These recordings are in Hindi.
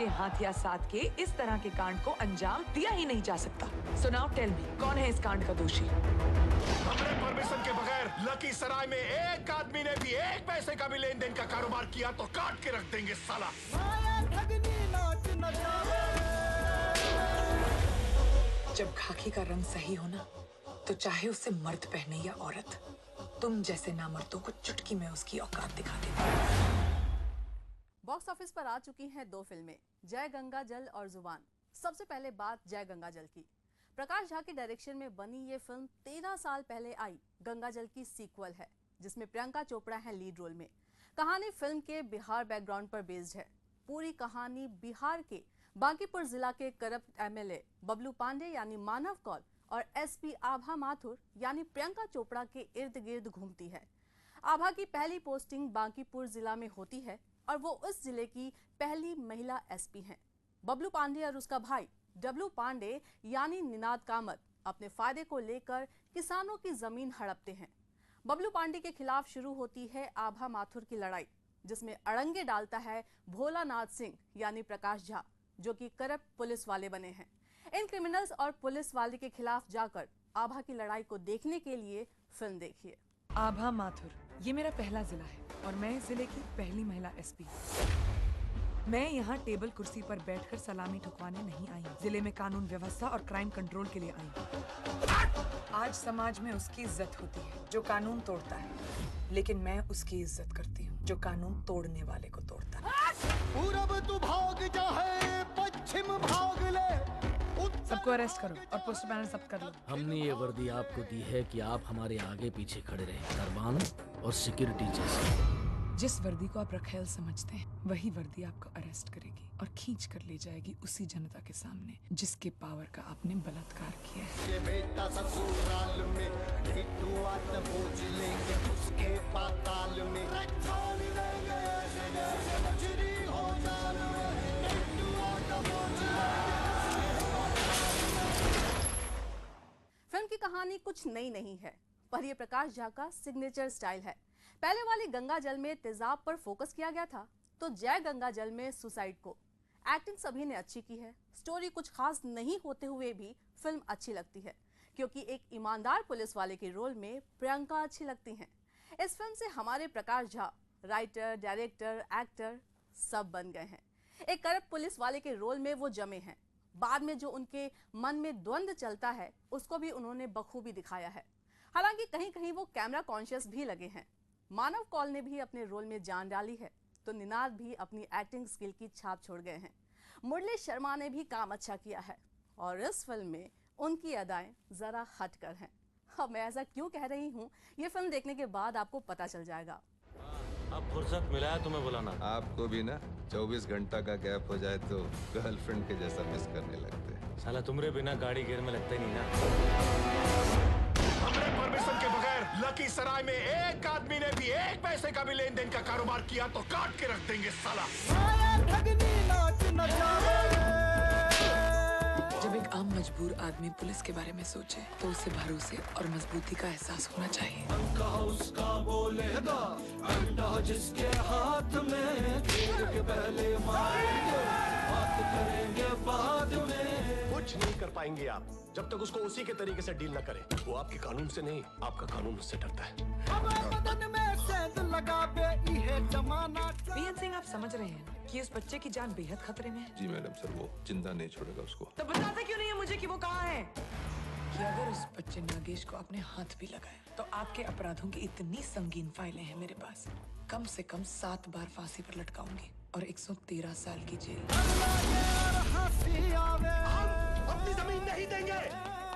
के हाथ या साथ के इस तरह के कांड को अंजाम दिया ही नहीं जा सकता। सो नाउ टेल मी, कौन है इस कांड का दोषी? हमारे परमिशन के बगैर लकी सराय में एक आदमी ने भी एक पैसे का भी लेन देन का कारोबार किया तो काट के रख देंगे साला। जब खाकी का रंग सही हो ना, तो चाहे उसे मर्द पहने या औरत, तुम जैसे नामर्दों को चुटकी में उसकी औकात दिखा देती। बॉक्स ऑफिस पर आ चुकी हैं दो फिल्में, जय गंगा जल और जुबान। सबसे पहले बात जय गंगा जल की। प्रकाश झा के डायरेक्शन में बनी ये फिल्म 13 साल पहले आई गंगा जल की सीक्वल है, जिसमें प्रियंका चोपड़ा है लीड रोल में। कहानी फिल्म के बिहार बैकग्राउंड पर बेस्ड है। पूरी कहानी बिहार के बांकीपुर जिला के करप्ट एमएलए बबलू पांडे यानी मानव कौल और एसपी आभा माथुर यानी प्रियंका चोपड़ा के इर्द गिर्द घूमती है। आभा की पहली पोस्टिंग बांकीपुर जिला में होती है और वो उस जिले की पहली महिला एसपी हैं। बबलू पांडे और उसका भाई डब्लू पांडे यानी निनाद कामत अपने फायदे को लेकर किसानों की जमीन हड़पते हैं। बबलू पांडे के खिलाफ शुरू होती है आभा माथुर की लड़ाई, जिसमें अड़ंगे डालता है भोलानाथ सिंह यानी प्रकाश झा, जो कि करप्ट पुलिस वाले बने हैं। इन क्रिमिनल्स और पुलिस वाले के खिलाफ जाकर आभा की लड़ाई को देखने के लिए फिल्म देखिए। आभा माथुर, ये मेरा पहला जिला है और मैं इस जिले की पहली महिला एसपी। मैं यहाँ टेबल कुर्सी पर बैठकर सलामी ठुकवाने नहीं आई हूँ। जिले में कानून व्यवस्था और क्राइम कंट्रोल के लिए आई हूँ। आज समाज में उसकी इज्जत होती है जो कानून तोड़ता है, लेकिन मैं उसकी इज्जत करती हूँ जो कानून तोड़ने वाले को तोड़ता है। पूरब तू भाग जा है, पश्चिम भाग ले। सबको अरेस्ट करो और पोस्टर बैनर जब्त कर लो। हमने ये वर्दी आपको दी है कि आप हमारे आगे पीछे खड़े रहें, दरबान और सिक्योरिटी जैसे। जिस वर्दी को आप रखेल समझते हैं, वही वर्दी आपको अरेस्ट करेगी और खींच कर ले जाएगी उसी जनता के सामने जिसके पावर का आपने बलात्कार किया है। ये बेटा ससुराल में बिट्टू आत पूछ लेंगे उसके पाताल में। फिल्म की कहानी कुछ नई नहीं है, पर यह प्रकाश झा का सिग्नेचर स्टाइल है। पहले वाली गंगा जल में तेजाब पर फोकस किया गया था, तो जय गंगा जल में सुसाइड को। एक्टिंग सभी ने अच्छी की है। स्टोरी कुछ खास नहीं होते हुए भी फिल्म अच्छी लगती है, क्योंकि एक ईमानदार पुलिस वाले के रोल में प्रियंका अच्छी लगती हैं। इस फिल्म से हमारे Prakash Jha writer, director, actor सब बन गए हैं। एक करप्ट पुलिस वाले के रोल में वो जमे हैं। बाद में जो उनके मन में द्वंद्व चलता है, उसको भी उन्होंने बखूबी दिखाया है। हालांकि कहीं कहीं वो कैमरा कॉन्शियस भी लगे हैं। मानव कौल ने भी अपने रोल में जान डाली है, तो निनाद भी अपनी एक्टिंग स्किल की छाप छोड़ गए हैं। मुरली शर्मा ने भी काम अच्छा किया है और इस फिल्म में उनकी अदाएं जरा हटकर हैं। अब मैं ऐसा क्यों कह रही हूँ, ये फिल्म देखने के बाद आपको पता चल जाएगा। अब फुर्सत मिला है तुम्हें बुलाना। आपको भी ना 24 घंटा का गैप हो जाए तो गर्लफ्रेंड के जैसा मिस करने लगते हैं। साला तुम्हारे बिना गाड़ी गियर में लगता ही नहीं ना। हमारे परमिशन के बगैर लकी सराय में एक आदमी ने भी एक पैसे का भी लेन देन का कारोबार किया तो काट के रख देंगे साला। जब एक आम मजबूर आदमी पुलिस के बारे में सोचे, तो उसे भरोसे और मजबूती का एहसास होना चाहिए। उसका बोलेगा अंडा जिसके हाथ में, तीर के पहले मारेंगे, बात करेंगे बाद में। कुछ नहीं कर पाएंगे आप जब तक उसको उसी के तरीके से डील न करें। वो आपके कानून से नहीं, आपका कानून उससे डरता है। बीएन सिंह, आप समझ रहे हैं कि उस बच्चे की जान बेहद खतरे में है। जी मैडम सर, वो जिंदा नहीं छोड़ेगा उसको। तो बताते क्यों नहीं है मुझे कि वो कहाँ है? कि अगर उस बच्चे नागेश को अपने हाथ भी लगाए, तो आपके अपराधों की इतनी संगीन फाइलें हैं मेरे पास, कम से कम 7 बार फांसी पर लटकाऊंगी और 113 साल की जेल। अपनी जमीन नहीं देंगे।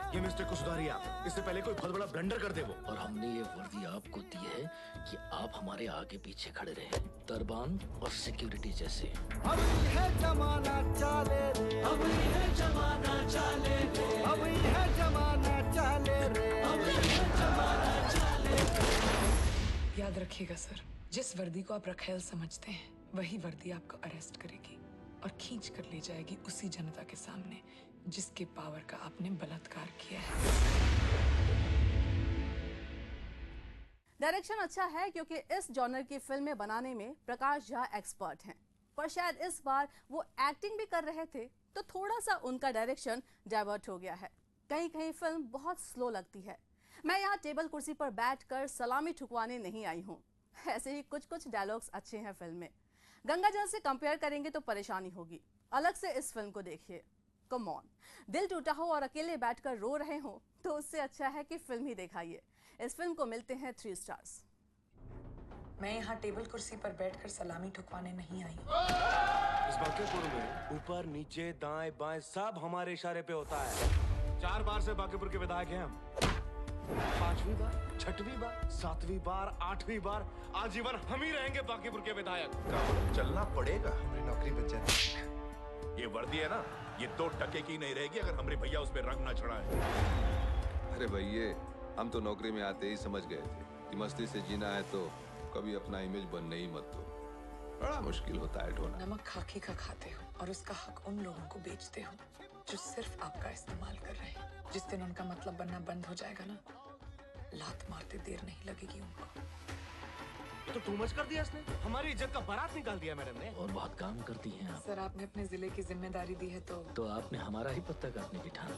ये मिस्टेक को सुधारिए आप, इससे पहले कोई बहुत बड़ा ब्लंडर कर दे वो। और हमने ये वर्दी आपको दी है कि आप हमारे आगे पीछे खड़े रहें, दरबान और सिक्योरिटी जैसे। अब है जमाना चाले रे, अब है जमाना चाले रे, अब है जमाना चाले रे, अब है जमाना चाले रे। याद रखिएगा सर, जिस वर्दी को आप रखेल समझते हैं, वही वर्दी आपको अरेस्ट करेगी और खींच कर ले जाएगी उसी जनता के सामने जिसके पावर का आपने बलात्कार किया है। डायरेक्शन अच्छा है, क्योंकि इस जॉनर की फिल्में बनाने में प्रकाश झा एक्सपर्ट हैं। पर शायद इस बार वो एक्टिंग भी कर रहे थे तो थोड़ा सा उनका डायरेक्शन डाइवर्ट हो गया है। कहीं कहीं फिल्म बहुत स्लो लगती है। मैं यहाँ टेबल कुर्सी पर बैठकर सलामी ठुकवाने नहीं आई हूँ। ऐसे ही कुछ कुछ डायलॉग्स अच्छे हैं फिल्म में। गंगा जल से कंपेयर करेंगे तो परेशानी होगी। अलग से इस फिल्म को देखिए। कम ऑन, दिल टूटा हो और अकेले बैठकर रो रहे हो तो उससे अच्छा है कि फिल्म ही दिखाइए। इस फिल्म को मिलते हैं 3 स्टार्स। मैं यहाँ टेबल कुर्सी पर बैठकर सलामी ठुकवाने नहीं आई। इस बांकीपुर में ऊपर नीचे दाएं बाएं सब हमारे इशारे पे होता है। 4 बार से बांकीपुर के विधायक हैं हम। 5वीं बार, 6वीं बार, 7वीं बार, 8वीं बार आजीवन हम ही रहेंगे बांकीपुर के विधायक। चलना पड़ेगा, हमारी नौकरी बच जाए। ये वर्दी है ना, ये 2 टके की नहीं रहेगी अगर हमारे भैया उस पर रंग ना चढ़ाए। अरे भैये, हम तो नौकरी में आते ही समझ गए थे कि मस्ती से जीना है तो कभी अपना इमेज बनने ही मत दो। बड़ा मुश्किल होता है ढोना। नमक खाकी का खाते हो और उसका हक उन लोगों को बेचते हो जो सिर्फ आपका इस्तेमाल कर रहे हैं। जिस दिन उनका मतलब बनना बंद हो जाएगा ना, लात मारते देर नहीं लगेगी उनको। तो तू मच कर दिया इसने, हमारी इज्जत का बारात निकाल दिया मैडम ने। और बहुत काम करती हैं आप। सर, आपने अपने जिले की जिम्मेदारी दी है तो आपने हमारा ही पत्ता काटने की ठान ली।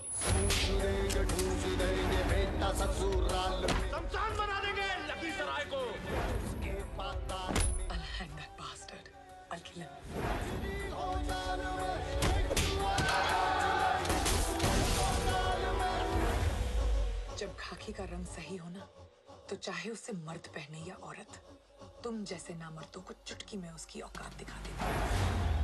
शमशान बना देंगे लखीसराय को। I'll hang that bastard. I'll kill him. जब खाकी का रंग सही हो ना, तो चाहे उसे मर्द पहने या औरत, तुम जैसे नामर्दों को चुटकी में उसकी औकात दिखा देती।